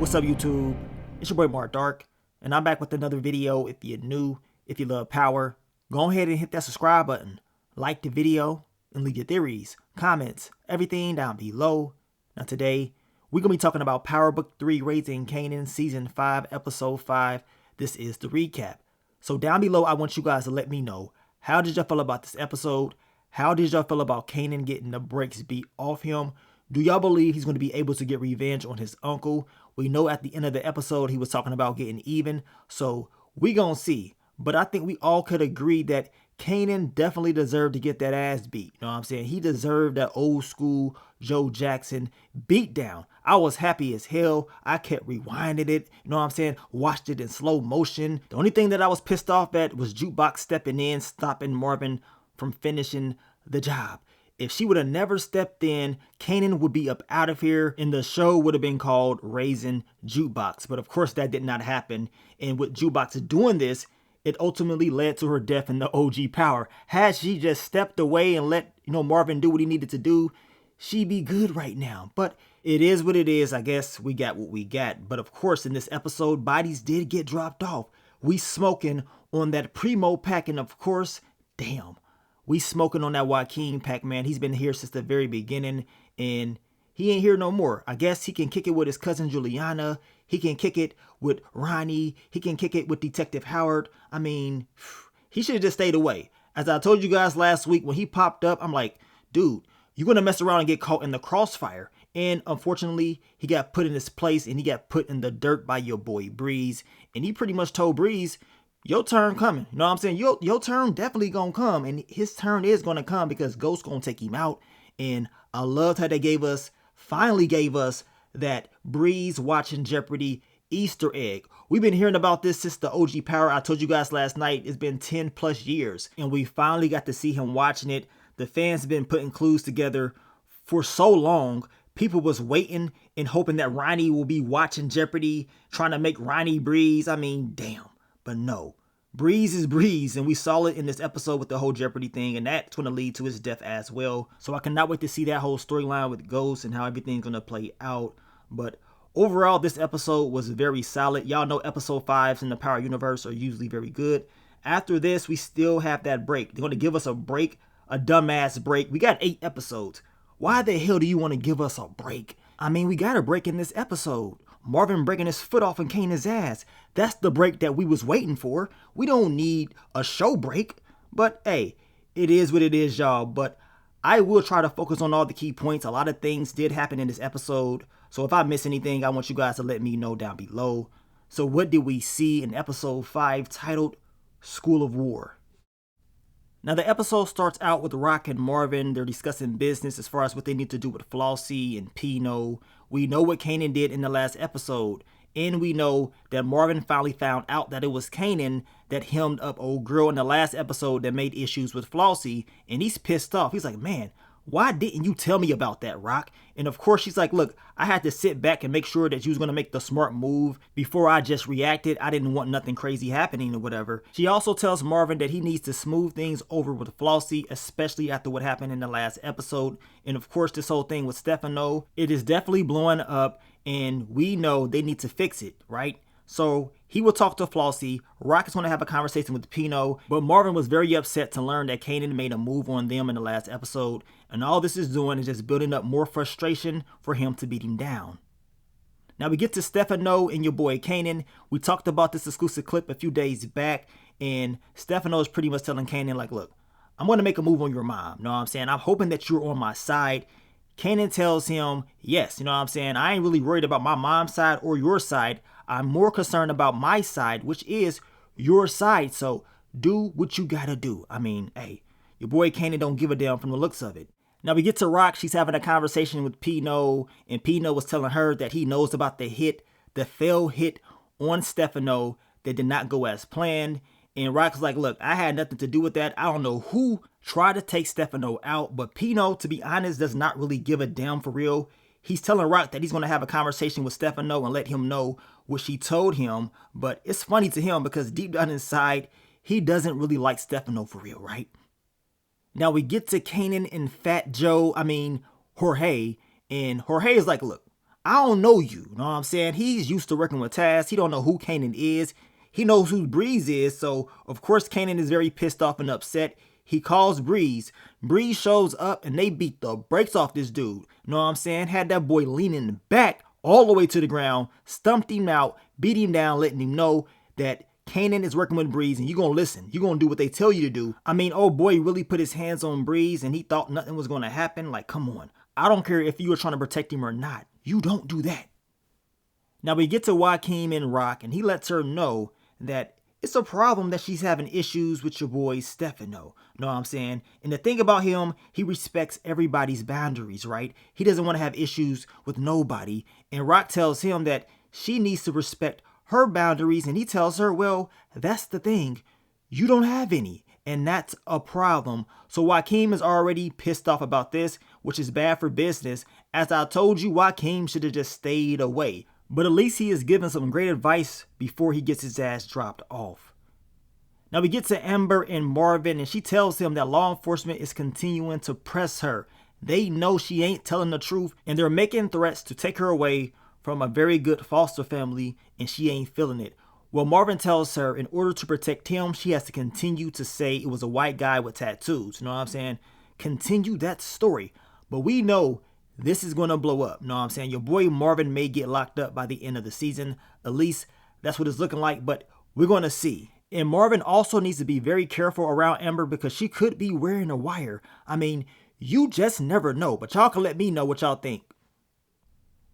What's up, YouTube? It's your boy Mark Dark, and I'm back with another video. If you're new, if you love power, go ahead and hit that subscribe button, like the video, and leave your theories, comments, everything down below. Now today, we're going to be talking about Power Book 3, Raising Kanan, Season 5, Episode 5. This is the recap. So down below, I want you guys to let me know, how did y'all feel about this episode? How did y'all feel about Kanan getting the brakes beat off him? Do y'all believe he's going to be able to get revenge on his uncle? We know at the end of the episode he was talking about getting even, so we gonna see. But I think we all could agree that Kanan definitely deserved to get that ass beat. You know what I'm saying? He deserved that old school Joe Jackson beat down. I was happy as hell. I kept rewinding it. You know what I'm saying? Watched it in slow motion. The only thing that I was pissed off at was Jukebox stepping in, stopping Marvin from finishing the job. If she would have never stepped in, Kanan would be up out of here and the show would have been called Raising Jukebox. But of course that did not happen. And with Jukebox doing this, it ultimately led to her death in the OG power. Had she just stepped away and let, Marvin do what he needed to do, she'd be good right now. But it is what it is. I guess we got what we got. But of course in this episode, bodies did get dropped off. We smoking on that Primo pack, and of course, damn. We smoking on that Joaquin pack, man. He's been here since the very beginning, and he ain't here no more. I guess he can kick it with his cousin Juliana. He can kick it with Ronnie. He can kick it with Detective Howard. I mean, he should have just stayed away. As I told you guys last week, when he popped up, I'm like, dude, you're going to mess around and get caught in the crossfire. And unfortunately, he got put in his place, and he got put in the dirt by your boy Breeze. And he pretty much told Breeze, your turn coming. You know what I'm saying? Your turn definitely gonna come. And his turn is gonna come because Ghost gonna take him out. And I loved how they finally gave us that Breeze watching Jeopardy Easter egg. We've been hearing about this since the OG Power. I told you guys last night, it's been 10 plus years. And we finally got to see him watching it. The fans have been putting clues together for so long. People was waiting and hoping that Ronnie will be watching Jeopardy, trying to make Ronnie Breeze. I mean, damn. But no, Breeze is Breeze, and we saw it in this episode with the whole Jeopardy thing, and that's going to lead to his death as well. So I cannot wait to see that whole storyline with Ghost and how everything's going to play out. But overall, this episode was very solid. Y'all know episode 5s in the Power Universe are usually very good. After this, we still have that break. They're going to give us a break, a dumbass break. We got 8 episodes. Why the hell do you want to give us a break? I mean, we got a break in this episode. Marvin breaking his foot off in Kanan's ass. That's the break that we was waiting for. We don't need a show break. But hey, it is what it is, y'all. But I will try to focus on all the key points. A lot of things did happen in this episode. So if I miss anything, I want you guys to let me know down below. So what did we see in episode 5 titled School of War? Now the episode starts out with Rock and Marvin. They're discussing business as far as what they need to do with Flossie and Pino. We know what Kanan did in the last episode. And we know that Marvin finally found out that it was Kanan that hemmed up old girl in the last episode that made issues with Flossie. And he's pissed off. He's like, man, why didn't you tell me about that, Rock? And of course, she's like, look, I had to sit back and make sure that you was going to make the smart move before I just reacted. I didn't want nothing crazy happening or whatever. She also tells Marvin that he needs to smooth things over with Flossie, especially after what happened in the last episode. And of course, this whole thing with Stefano, it is definitely blowing up and we know they need to fix it, right? So he will talk to Flossie. Rock is going to have a conversation with Pino, but Marvin was very upset to learn that Kanan made a move on them in the last episode, and all this is doing is just building up more frustration for him to beat him down. Now we get to Stefano and your boy Kanan. We talked about this exclusive clip a few days back, and Stefano is pretty much telling Kanan, like, look, I'm going to make a move on your mom. You know what I'm saying? I'm hoping that you're on my side. Kanan tells him, yes, you know what I'm saying? I ain't really worried about my mom's side or your side. I'm more concerned about my side, which is your side. So do what you gotta do. I mean, hey, your boy Kanan don't give a damn from the looks of it. Now we get to Rock. She's having a conversation with Pino, and Pino was telling her that he knows about the failed hit on Stefano that did not go as planned. And Rock's like, look, I had nothing to do with that. I don't know who tried to take Stefano out, but Pino, to be honest, does not really give a damn for real. He's telling Rock that he's going to have a conversation with Stefano and let him know what she told him. But it's funny to him because deep down inside, he doesn't really like Stefano for real, right? Now we get to Kanan and Fat Joe, Jorge. And Jorge is like, look, I don't know you. Know what I'm saying? He's used to working with Taz. He don't know who Kanan is. He knows who Breeze is. So, of course, Kanan is very pissed off and upset. He calls Breeze. Breeze shows up and they beat the brakes off this dude. Know what I'm saying? Had that boy leaning back all the way to the ground, stumped him out, beat him down, letting him know that Kanan is working with Breeze and you're going to listen. You're going to do what they tell you to do. I mean, oh boy really put his hands on Breeze and he thought nothing was going to happen. Like, come on. I don't care if you were trying to protect him or not. You don't do that. Now we get to Joaquin and Rock and he lets her know that it's a problem that she's having issues with your boy Stefano. Know what I'm saying? And the thing about him, he respects everybody's boundaries, right? He doesn't want to have issues with nobody. And Rock tells him that she needs to respect her boundaries. And he tells her, well, that's the thing. You don't have any. And that's a problem. So Joaquin is already pissed off about this, which is bad for business. As I told you, Joaquin should have just stayed away. But at least he is given some great advice before he gets his ass dropped off. Now we get to Amber and Marvin and she tells him that law enforcement is continuing to press her. They know she ain't telling the truth and they're making threats to take her away from a very good foster family and she ain't feeling it. Well, Marvin tells her in order to protect him, she has to continue to say it was a white guy with tattoos. You know what I'm saying? Continue that story. But we know this is going to blow up. You know what I'm saying? Your boy Marvin may get locked up by the end of the season. At least that's what it's looking like, but we're going to see. And Marvin also needs to be very careful around Amber because she could be wearing a wire. I mean, you just never know, but y'all can let me know what y'all think.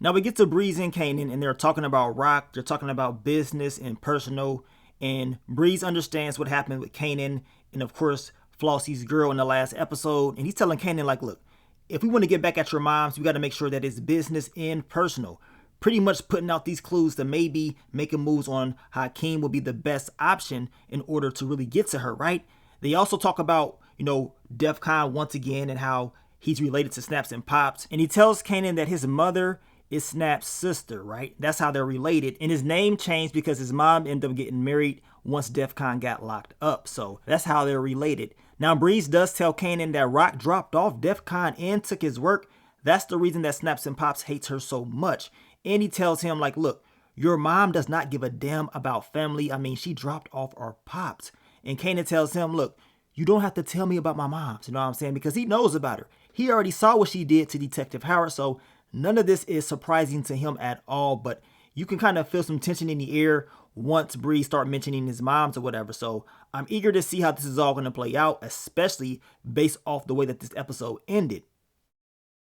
Now we get to Breeze and Kanan and they're talking about Rock. They're talking about business and personal. And Breeze understands what happened with Kanan and of course Flossie's girl in the last episode. And he's telling Kanan like, look, if we want to get back at your moms, we got to make sure that it's business and personal. Pretty much putting out these clues to maybe making moves on how Hakeem will be the best option in order to really get to her, right? They also talk about, DEF CON once again and how he's related to Snaps and Pops. And he tells Kanan that his mother is Snap's sister, right? That's how they're related. And his name changed because his mom ended up getting married once DEF CON got locked up. So that's how they're related. Now, Breeze does tell Kanan that Rock dropped off DEF CON and took his work. That's the reason that Snaps and Pops hates her so much. And he tells him, like, look, your mom does not give a damn about family. I mean, she dropped off our Pops. And Kanan tells him, look, you don't have to tell me about my moms. You know what I'm saying? Because he knows about her. He already saw what she did to Detective Howard. So none of this is surprising to him at all. But you can kind of feel some tension in the air once Breeze start mentioning his moms or whatever. So I'm eager to see how this is all going to play out, especially based off the way that this episode ended.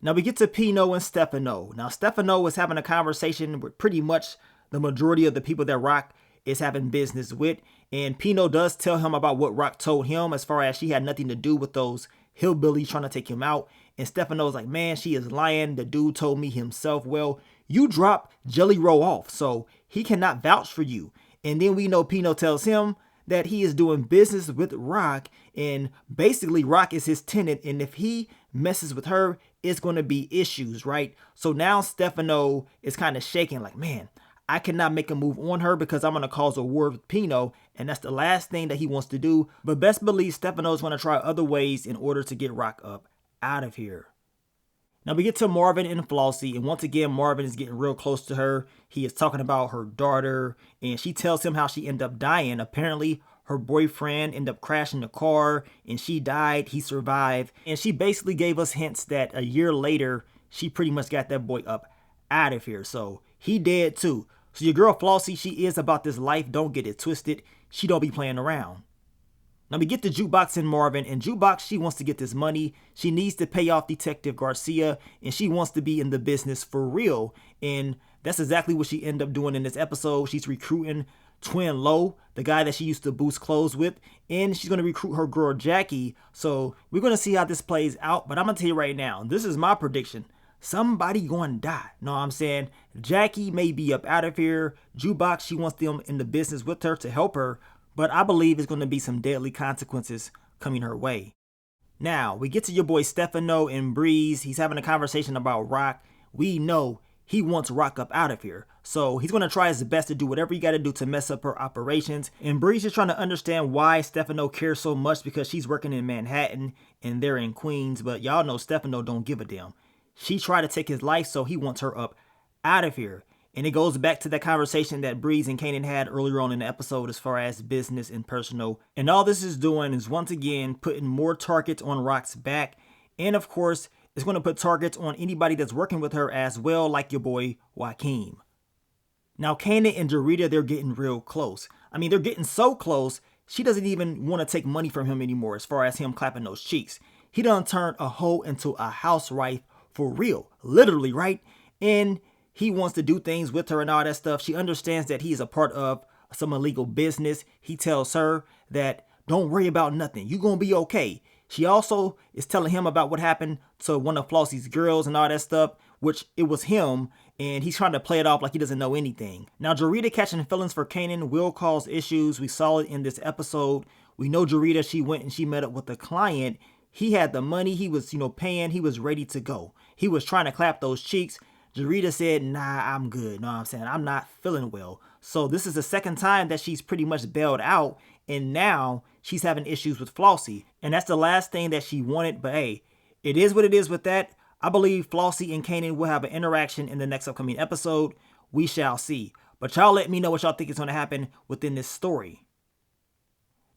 Now we get to Pino and Stefano. Now Stefano is having a conversation with pretty much the majority of the people that Rock is having business with. And Pino does tell him about what Rock told him as far as she had nothing to do with those hillbillies trying to take him out. And Stefano's like, man, she is lying. The dude told me himself. Well, you dropped Jelly Roll off, so he cannot vouch for you. And then we know Pino tells him that he is doing business with Rock. And basically Rock is his tenant. And if he messes with her, it's going to be issues, right? So now Stefano is kind of shaking like, man, I cannot make a move on her because I'm going to cause a war with Pino. And that's the last thing that he wants to do. But best believe Stefano is going to try other ways in order to get Rock up out of here. Now we get to Marvin and Flossie. And once again, Marvin is getting real close to her. He is talking about her daughter. And she tells him how she ended up dying. Apparently, her boyfriend ended up crashing the car and she died. He survived. And she basically gave us hints that a year later, she pretty much got that boy up out of here. So he dead too. So your girl Flossie, she is about this life. Don't get it twisted. She don't be playing around. Now we get to Jukebox and Marvin. And Jukebox, she wants to get this money. She needs to pay off Detective Garcia. And she wants to be in the business for real. And that's exactly what she ended up doing in this episode. She's recruiting Twin Low, the guy that she used to boost clothes with, and she's going to recruit her girl Jackie. So we're going to see how this plays out, but I'm going to tell you right now, this is my prediction. Somebody going to die. Know what I'm saying? Jackie may be up out of here. Jukebox, she wants them in the business with her to help her, but I believe it's going to be some deadly consequences coming her way. Now, we get to your boy Stefano and Breeze. He's having a conversation about Rock. We know he wants Rock up out of here. So he's going to try his best to do whatever he got to do to mess up her operations. And Breeze is trying to understand why Stefano cares so much because she's working in Manhattan and they're in Queens. But y'all know Stefano don't give a damn. She tried to take his life, so he wants her up out of here. And it goes back to that conversation that Breeze and Kanan had earlier on in the episode as far as business and personal. And all this is doing is once again putting more targets on Rock's back. And of course, it's going to put targets on anybody that's working with her as well, like your boy Joaquin. Now, Kanan and Jarita, they're getting real close. I mean, they're getting so close, she doesn't even want to take money from him anymore as far as him clapping those cheeks. He done turned a hoe into a housewife for real, literally, right? And he wants to do things with her and all that stuff. She understands that he is a part of some illegal business. He tells her that don't worry about nothing. You're going to be okay. She also is telling him about what happened to one of Flossie's girls and all that stuff, which it was him, and he's trying to play it off like he doesn't know anything. Now, Jarita catching feelings for Kanan will cause issues. We saw it in this episode. We know Jarita, she went and she met up with the client. He had the money. He was, paying. He was ready to go. He was trying to clap those cheeks. Jarita said, nah, I'm good. Know what I'm saying? I'm not feeling well. So this is the second time that she's pretty much bailed out. And now she's having issues with Flossie. And that's the last thing that she wanted. But hey, it is what it is with that. I believe Flossie and Kanan will have an interaction in the next upcoming episode. We shall see. But y'all let me know what y'all think is going to happen within this story.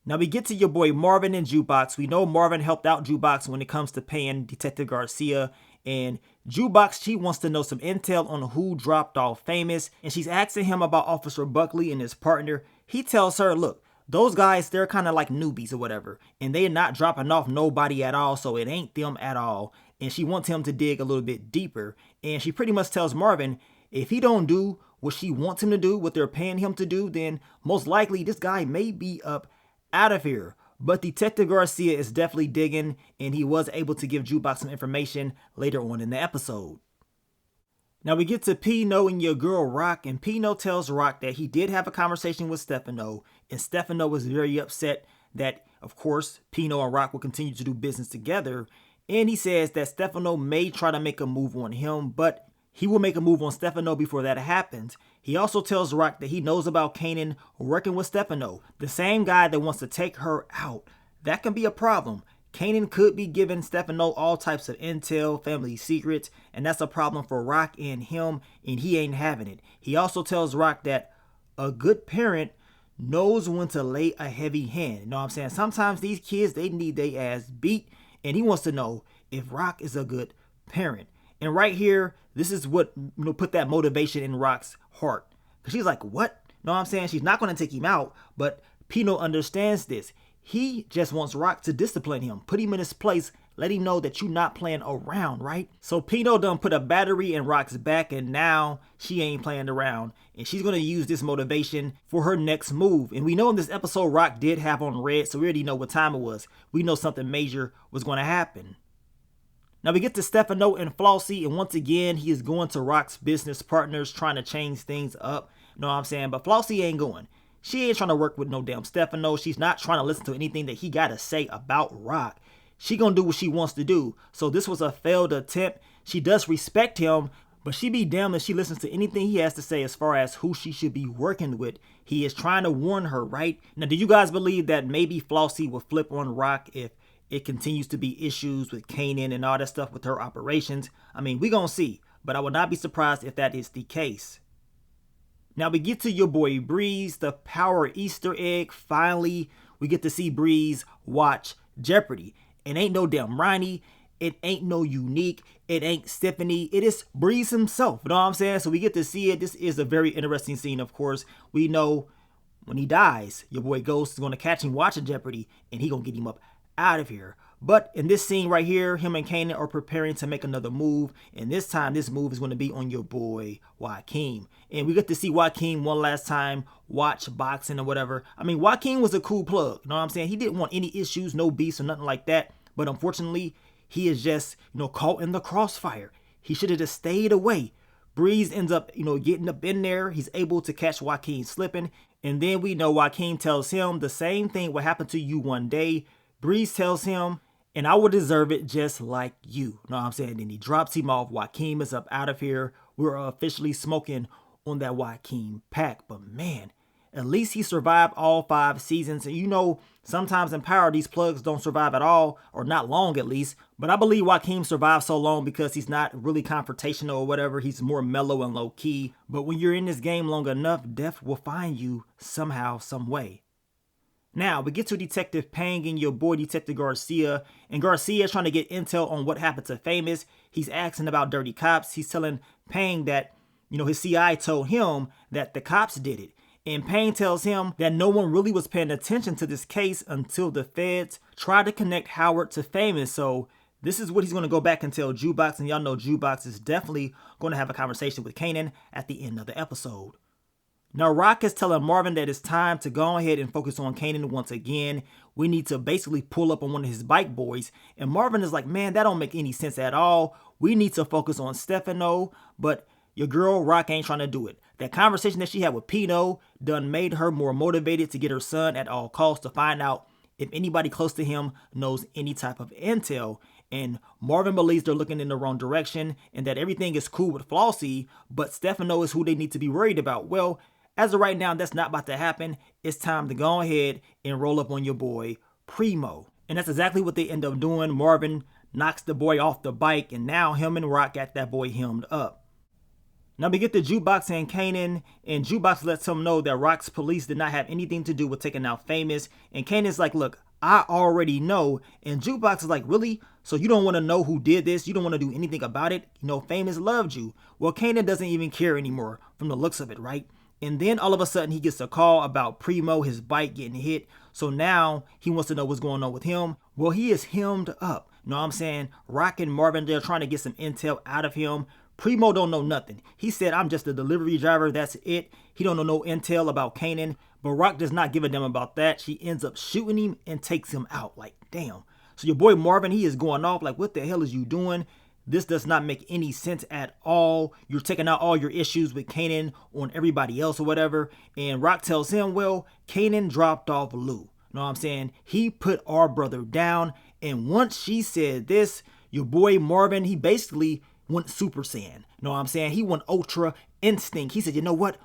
Now we get to your boy Marvin and Jukebox. We know Marvin helped out Jukebox when it comes to paying Detective Garcia. And Jukebox, she wants to know some intel on who dropped off Famous. And she's asking him about Officer Buckley and his partner. He tells her, look, those guys, they're kind of like newbies or whatever. And they're not dropping off nobody at all. So it ain't them at all. And she wants him to dig a little bit deeper. And she pretty much tells Marvin, if he don't do what she wants him to do, what they're paying him to do, then most likely this guy may be up out of here. But Detective Garcia is definitely digging, and he was able to give Jukebox some information later on in the episode. Now we get to Pino and your girl Rock, and Pino tells Rock that he did have a conversation with Stefano, and Stefano was very upset that, of course, Pino and Rock will continue to do business together. And he says that Stefano may try to make a move on him, but he will make a move on Stefano before that happens. He also tells Rock that he knows about Kanan working with Stefano, the same guy that wants to take her out. That can be a problem. Kanan could be giving Stefano all types of intel, family secrets, and that's a problem for Rock and him, and he ain't having it. He also tells Rock that a good parent knows when to lay a heavy hand. You know what I'm saying? Sometimes these kids, they need their ass beat, and he wants to know if Rock is a good parent. And right here, this is what put that motivation in Rock's heart. Because she's like, what? Know what I'm saying? She's not going to take him out, but Pino understands this. He just wants Rock to discipline him, put him in his place, let him know that you're not playing around, right? So Pino done put a battery in Rock's back, and now she ain't playing around. And she's going to use this motivation for her next move. And we know in this episode, Rock did have on red, so we already know what time it was. We know something major was going to happen. Now we get to Stefano and Flossie, and once again, he is going to Rock's business partners, trying to change things up. You know what I'm saying? But Flossie ain't going. She ain't trying to work with no damn Stefano. She's not trying to listen to anything that he got to say about Rock. She gonna do what she wants to do. So this was a failed attempt. She does respect him, but she be damned if she listens to anything he has to say as far as who she should be working with. He is trying to warn her, right? Now, do you guys believe that maybe Flossie will flip on Rock if it continues to be issues with Kanan and all that stuff with her operations? I mean, we gonna see, but I would not be surprised if that is the case. Now we get to your boy Breeze, the power Easter egg. Finally, we get to see Breeze watch Jeopardy. It ain't no damn Ronnie. It ain't no Unique. It ain't Stephanie. It is Breeze himself. You know what I'm saying? So we get to see it. This is a very interesting scene, of course. We know when he dies, your boy Ghost is going to catch him watching Jeopardy, and he going to get him up out of here. But in this scene right here, him and Kanan are preparing to make another move. And this time, this move is going to be on your boy Joaquin. And we get to see Joaquin one last time watch boxing or whatever. I mean, Joaquin was a cool plug. You know what I'm saying? He didn't want any issues, no beefs or nothing like that. But unfortunately, he is just, caught in the crossfire. He should have just stayed away. Breeze ends up, getting up in there. He's able to catch Joaquin slipping. And then we know Joaquin tells him the same thing will happen to you one day. Breeze tells him, and I will deserve it just like you. You know what I'm saying? Then he drops him off. Joaquin is up out of here. We're officially smoking on that Joaquin pack. But man, At least he survived all 5 seasons. And you know, sometimes in Power, these plugs don't survive at all, or not long at least. But I believe Joaquin survived so long because he's not really confrontational or whatever. He's more mellow and low key. But when you're in this game long enough, death will find you somehow, some way. Now, we get to Detective Pang and your boy Detective Garcia, and Garcia is trying to get intel on what happened to Famous. He's asking about dirty cops. He's telling Pang that, you know, his CI told him that the cops did it. And Pang tells him that no one really was paying attention to this case until the feds tried to connect Howard to Famous. So this is what he's going to go back and tell Jukebox, and y'all know Jukebox is definitely going to have a conversation with Kanan at the end of the episode. Now, Rock is telling Marvin that it's time to go ahead and focus on Kanan once again. We need to basically pull up on one of his bike boys. And Marvin is like, man, that don't make any sense at all. We need to focus on Stefano, but your girl Rock ain't trying to do it. That conversation that she had with Pino done made her more motivated to get her son at all costs to find out if anybody close to him knows any type of intel. And Marvin believes they're looking in the wrong direction and that everything is cool with Flossie, but Stefano is who they need to be worried about. Well, as of right now, that's not about to happen. It's time to go ahead and roll up on your boy, Primo. And that's exactly what they end up doing. Marvin knocks the boy off the bike, and now him and Rock got that boy hemmed up. Now we get to Jukebox and Kanan, and Jukebox lets him know that Rock's police did not have anything to do with taking out Famous. And Kanan's like, look, I already know. And Jukebox is like, really? So you don't want to know who did this? You don't want to do anything about it? You know, Famous loved you. Well, Kanan doesn't even care anymore from the looks of it, right? And then all of a sudden he gets a call about Primo, his bike getting hit. So now he wants to know what's going on with him. Well, he is hemmed up. You know what I'm saying? Rock and Marvin, they're trying to get some intel out of him. Primo don't know nothing. He said, I'm just a delivery driver. That's it. He don't know no intel about Kanan. But Rock does not give a damn about that. She ends up shooting him and takes him out. Like, damn. So your boy Marvin, he is going off like, what the hell is you doing? This does not make any sense at all. You're taking out all your issues with Kanan on everybody else or whatever. And Rock tells him, well, Kanan dropped off Lou. You know what I'm saying? He put our brother down. And once she said this, your boy Marvin, he basically went Super Saiyan. You know what I'm saying? He went Ultra Instinct. He said, you know what?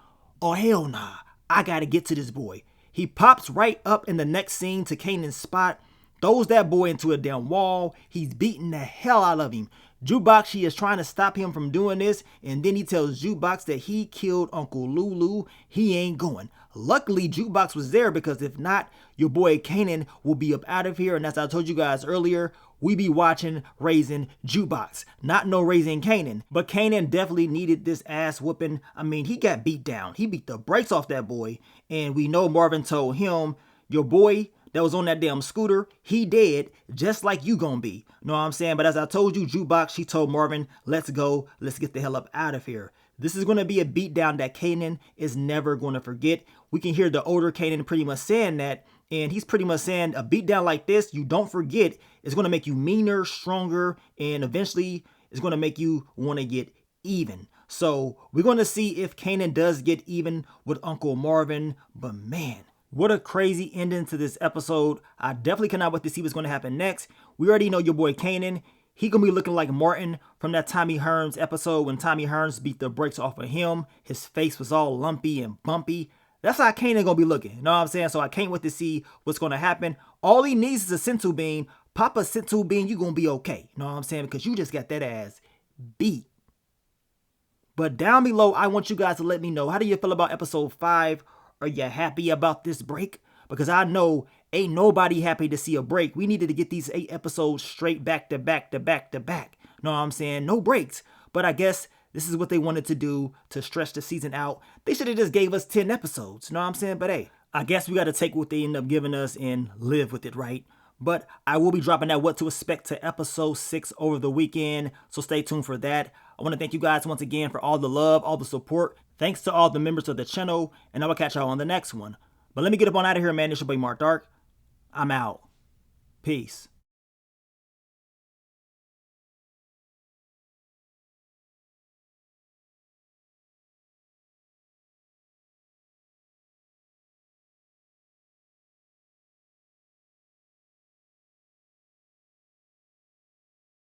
Oh, hell nah. I got to get to this boy. He pops right up in the next scene to Kanan's spot, throws that boy into a damn wall. He's beating the hell out of him. Jukebox, she is trying to stop him from doing this, and then he tells Jukebox that he killed Uncle Lulu. He ain't going. Luckily, Jukebox was there, because if not, your boy Kanan will be up out of here. And as I told you guys earlier, we be watching Raising Jukebox, not no Raising Kanan. But Kanan definitely needed this ass whooping. I mean, he got beat down. He beat the brakes off that boy, and we know Marvin told him, your boy that was on that damn scooter, he dead, just like you gonna be. Know what I'm saying? But as I told you, Jukebox, she told Marvin, let's go, let's get the hell up out of here. This is gonna be a beatdown that Kanan is never gonna forget. We can hear the older Kanan pretty much saying that, and he's pretty much saying a beatdown like this, you don't forget, is gonna make you meaner, stronger, and eventually it's gonna make you wanna get even. So we're gonna see if Kanan does get even with Uncle Marvin, but man, what a crazy ending to this episode. I definitely cannot wait to see what's going to happen next. We already know your boy Kanan. He going to be looking like Martin from that Tommy Hearns episode when Tommy Hearns beat the brakes off of him. His face was all lumpy and bumpy. That's how Kanan going to be looking. You know what I'm saying? So I can't wait to see what's going to happen. All he needs is a senzu bean. Pop a senzu bean, you're going to be okay. You know what I'm saying? Because you just got that ass beat. But down below, I want you guys to let me know, how do you feel about episode 5? Are you happy about this break? Because I know ain't nobody happy to see a break. We needed to get these 8 episodes straight back to back to back to back. Know what I'm saying? No breaks. But I guess this is what they wanted to do to stretch the season out. They should have just gave us 10 episodes. Know what I'm saying? But hey, I guess we got to take what they end up giving us and live with it, right? But I will be dropping that what to expect to episode 6 over the weekend. So stay tuned for that. I want to thank you guys once again for all the love, all the support. Thanks to all the members of the channel, and I will catch y'all on the next one. But let me get up on out of here, man. It's your boy Mark Dark. I'm out. Peace.